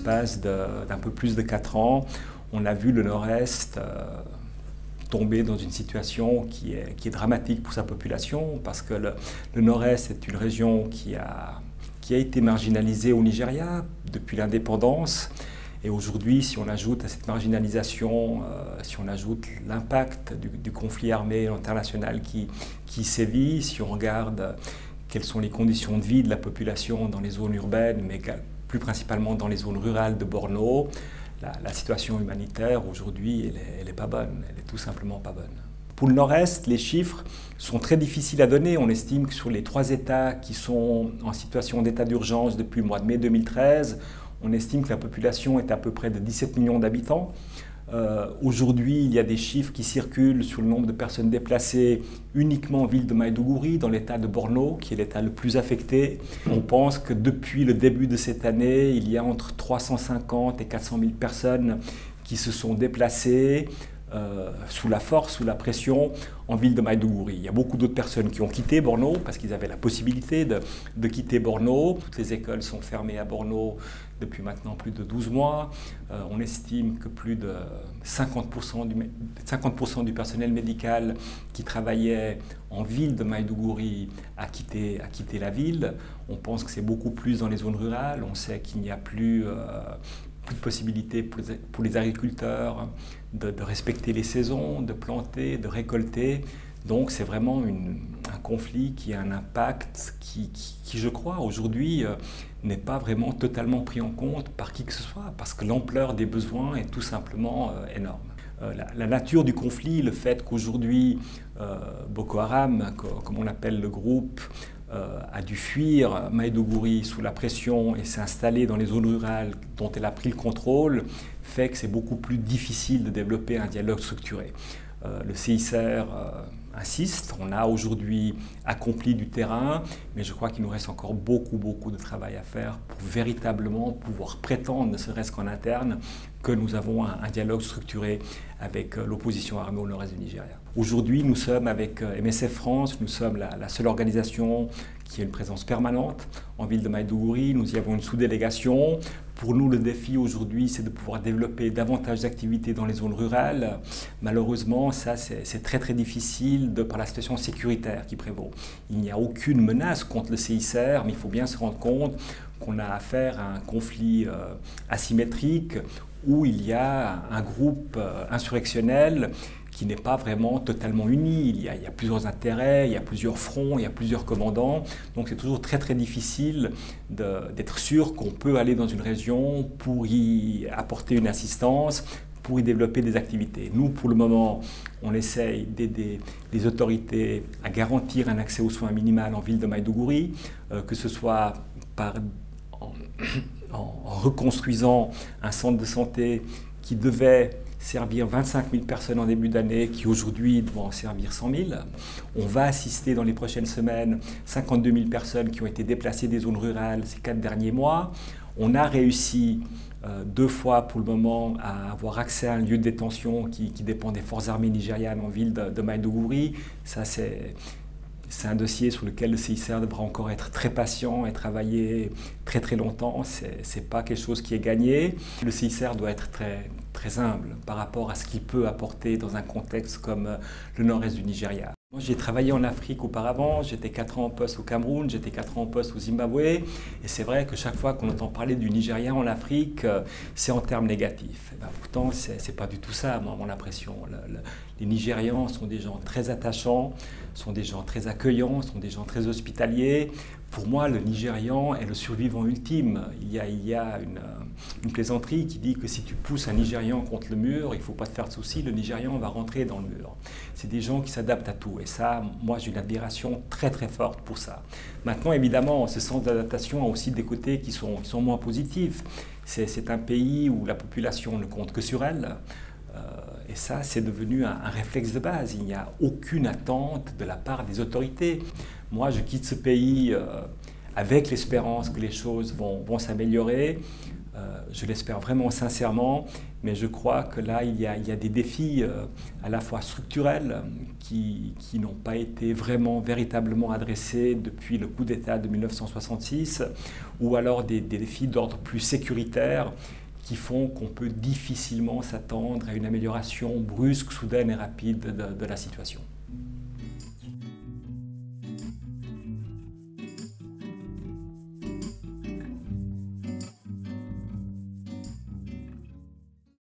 l'espace d'un peu plus de 4 ans, on a vu le Nord-Est tomber dans une situation qui est dramatique pour sa population, parce que le Nord-Est est une région qui a été marginalisée au Nigeria depuis l'indépendance. Et aujourd'hui, si on ajoute à cette marginalisation, si on ajoute l'impact du conflit armé international qui sévit, si on regarde quelles sont les conditions de vie de la population dans les zones urbaines, mais plus principalement dans les zones rurales de Borno, la situation humanitaire aujourd'hui, elle est pas bonne, elle est tout simplement pas bonne. Pour le Nord-Est, les chiffres sont très difficiles à donner. On estime que sur les 3 États qui sont en situation d'état d'urgence depuis le mois de mai 2013, on estime que la population est à peu près de 17 millions d'habitants. Aujourd'hui, il y a des chiffres qui circulent sur le nombre de personnes déplacées uniquement en ville de Maïdougouri, dans l'état de Borno, qui est l'état le plus affecté. On pense que depuis le début de cette année, il y a entre 350 et 400 000 personnes qui se sont déplacées sous la force, sous la pression, en ville de Maïdougouri. Il y a beaucoup d'autres personnes qui ont quitté Borno parce qu'ils avaient la possibilité de quitter Borno. Toutes les écoles sont fermées à Borno depuis maintenant plus de 12 mois. On estime que plus de 50% du personnel médical qui travaillait en ville de Maïdougouri a quitté la ville. On pense que c'est beaucoup plus dans les zones rurales. On sait qu'il n'y a plus de possibilités pour les agriculteurs de respecter les saisons, de planter, de récolter. Donc c'est vraiment un conflit qui a un impact qui je crois, aujourd'hui, n'est pas vraiment totalement pris en compte par qui que ce soit, parce que l'ampleur des besoins est tout simplement énorme. La nature du conflit, le fait qu'aujourd'hui Boko Haram, comme on appelle le groupe, a dû fuir Maïdougouri sous la pression et s'est installée dans les zones rurales dont elle a pris le contrôle, fait que c'est beaucoup plus difficile de développer un dialogue structuré. Le CICR insiste, on a aujourd'hui accompli du terrain, mais je crois qu'il nous reste encore beaucoup de travail à faire pour véritablement pouvoir prétendre, ne serait-ce qu'en interne, que nous avons un dialogue structuré avec l'opposition armée au nord-est du Nigeria. Aujourd'hui, nous sommes avec MSF France, nous sommes la seule organisation qui a une présence permanente en ville de Maïdougouri. Nous y avons une sous-délégation. Pour nous, le défi aujourd'hui, c'est de pouvoir développer davantage d'activités dans les zones rurales. Malheureusement, ça, c'est très difficile de par la situation sécuritaire qui prévaut. Il n'y a aucune menace contre le CICR, mais il faut bien se rendre compte qu'on a affaire à un conflit asymétrique où il y a un groupe insurrectionnel qui n'est pas vraiment totalement uni. Il y a plusieurs intérêts, il y a plusieurs fronts, il y a plusieurs commandants. Donc c'est toujours très difficile d'être sûr qu'on peut aller dans une région pour y apporter une assistance, pour y développer des activités. Nous, pour le moment, on essaye d'aider les autorités à garantir un accès aux soins minimal en ville de Maïdougouri, que ce soit en reconstruisant un centre de santé qui devait servir 25 000 personnes en début d'année, qui aujourd'hui doit en servir 100 000. On va assister dans les prochaines semaines 52 000 personnes qui ont été déplacées des zones rurales ces 4 derniers mois. On a réussi 2 fois pour le moment à avoir accès à un lieu de détention qui dépend des forces armées nigérianes en ville de Maïdougouri. Ça, c'est un dossier sur lequel le CICR devra encore être très patient et travailler très longtemps. Ce n'est pas quelque chose qui est gagné. Le CICR doit être très humble par rapport à ce qu'il peut apporter dans un contexte comme le nord-est du Nigeria. Moi, j'ai travaillé en Afrique auparavant, j'étais 4 ans en poste au Cameroun, j'étais 4 ans en poste au Zimbabwe, et c'est vrai que chaque fois qu'on entend parler du Nigeria en Afrique, c'est en termes négatifs. Pourtant, c'est pas du tout ça, moi, mon impression. Les Nigérians sont des gens très attachants, sont des gens très accueillants, sont des gens très hospitaliers. Pour moi, le Nigérian est le survivant ultime. Il y a une plaisanterie qui dit que si tu pousses un Nigérian contre le mur, il ne faut pas te faire de soucis, le Nigérian va rentrer dans le mur. C'est des gens qui s'adaptent à tout. Et ça, moi, j'ai une admiration très forte pour ça. Maintenant, évidemment, ce sens d'adaptation a aussi des côtés qui sont moins positifs. C'est un pays où la population ne compte que sur elle. Et ça, c'est devenu un réflexe de base. Il n'y a aucune attente de la part des autorités. Moi, je quitte ce pays avec l'espérance que les choses vont s'améliorer. Je l'espère vraiment sincèrement. Mais je crois que là, il y a des défis à la fois structurels qui n'ont pas été véritablement adressés depuis le coup d'État de 1966, ou alors des défis d'ordre plus sécuritaire qui font qu'on peut difficilement s'attendre à une amélioration brusque, soudaine et rapide de la situation.